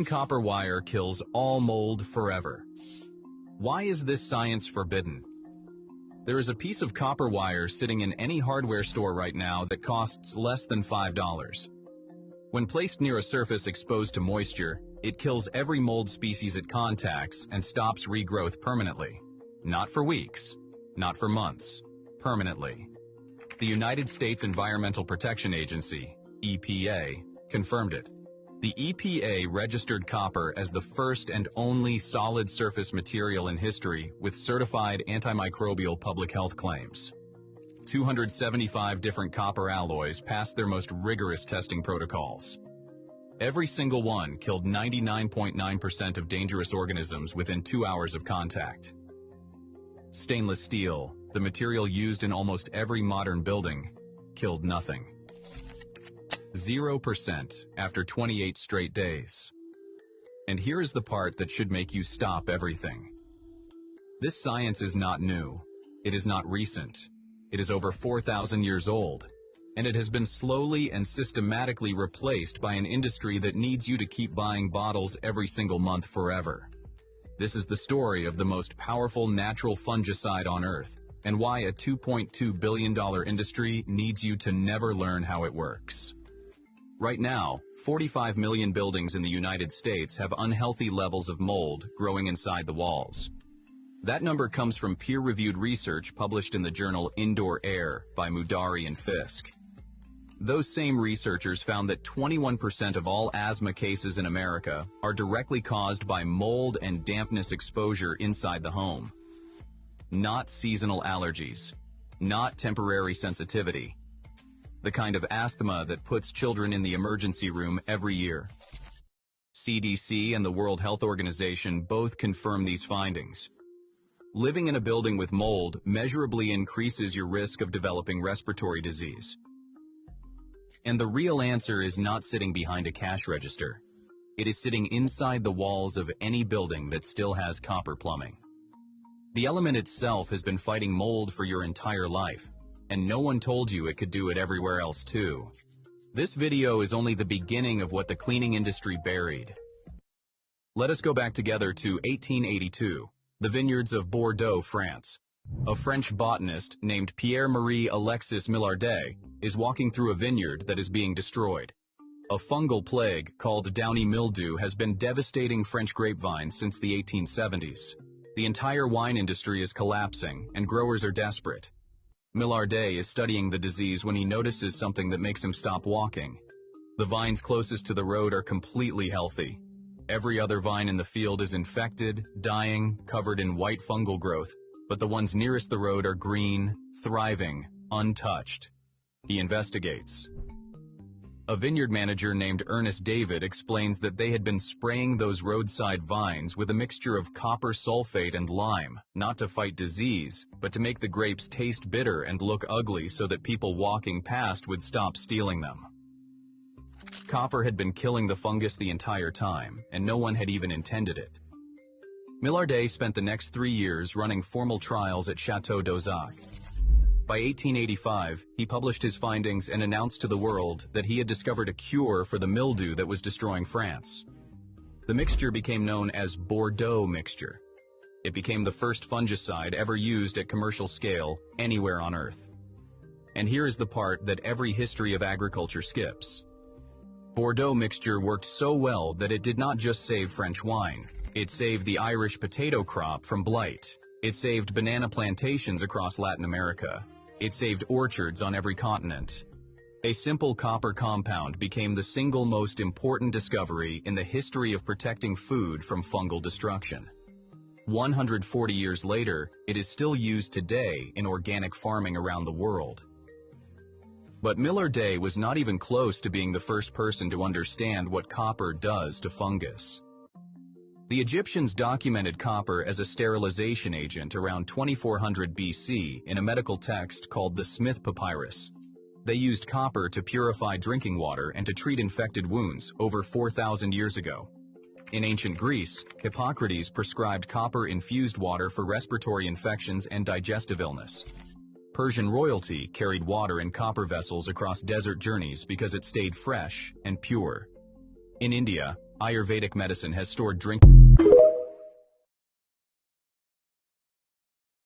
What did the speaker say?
one copper wire kills all mold forever. Why is this science forbidden? There is a piece of copper wire sitting in any hardware store right now that costs less than $5. When placed near a surface exposed to moisture, it kills every mold species it contacts and stops regrowth permanently. Not for weeks, not for months, permanently. The United States Environmental Protection Agency, EPA, confirmed it. The EPA registered copper as the first and only solid surface material in history with certified antimicrobial public health claims. 275 different copper alloys passed their most rigorous testing protocols. Every single one killed 99.9% of dangerous organisms within 2 hours of contact. Stainless steel, the material used in almost every modern building, killed nothing. 0% after 28 straight days. And here is the part that should make you stop everything. This science is not new. It is not recent. It is over 4,000 years old, and it has been slowly and systematically replaced by an industry that needs you to keep buying bottles every single month forever. This is the story of the most powerful natural fungicide on Earth, and why a $2.2 billion industry needs you to never learn how it works. Right now, 45 million buildings in the United States have unhealthy levels of mold growing inside the walls. That number comes from peer-reviewed research published in the journal Indoor Air by Mudari and Fisk. Those same researchers found that 21% of all asthma cases in America are directly caused by mold and dampness exposure inside the home. Not seasonal allergies, not temporary sensitivity. The kind of asthma that puts children in the emergency room every year. CDC and the World Health Organization both confirm these findings. Living in a building with mold measurably increases your risk of developing respiratory disease. And the real answer is not sitting behind a cash register. It is sitting inside the walls of any building that still has copper plumbing. The element itself has been fighting mold for your entire life, and no one told you it could do it everywhere else too. This video is only the beginning of what the cleaning industry buried. Let us go back together to 1882, the vineyards of Bordeaux, France. A French botanist named Pierre-Marie Alexis Millardet is walking through a vineyard that is being destroyed. A fungal plague called downy mildew has been devastating French grapevines since the 1870s. The entire wine industry is collapsing, and growers are desperate. Millardet is studying the disease when he notices something that makes him stop walking. The vines closest to the road are completely healthy. Every other vine in the field is infected, dying, covered in white fungal growth, but the ones nearest the road are green, thriving, untouched. He investigates. A vineyard manager named Ernest David explains that they had been spraying those roadside vines with a mixture of copper sulfate and lime, not to fight disease, but to make the grapes taste bitter and look ugly so that people walking past would stop stealing them. Copper had been killing the fungus the entire time, and no one had even intended it. Millardet spent the next 3 years running formal trials at Chateau d'Ozac. By 1885, he published his findings and announced to the world that he had discovered a cure for the mildew that was destroying France. The mixture became known as Bordeaux mixture. It became the first fungicide ever used at commercial scale anywhere on Earth. And here is the part that every history of agriculture skips. Bordeaux mixture worked so well that it did not just save French wine. It saved the Irish potato crop from blight. It saved banana plantations across Latin America. It saved orchards on every continent. A simple copper compound became the single most important discovery in the history of protecting food from fungal destruction. 140 years later, it is still used today in organic farming around the world. But Millardet was not even close to being the first person to understand what copper does to fungus. The Egyptians documented copper as a sterilization agent around 2400 BC in a medical text called the Smith Papyrus. They used copper to purify drinking water and to treat infected wounds over 4,000 years ago. In ancient Greece, Hippocrates prescribed copper-infused water for respiratory infections and digestive illness. Persian royalty carried water in copper vessels across desert journeys because it stayed fresh and pure. In India, Ayurvedic medicine has stored drink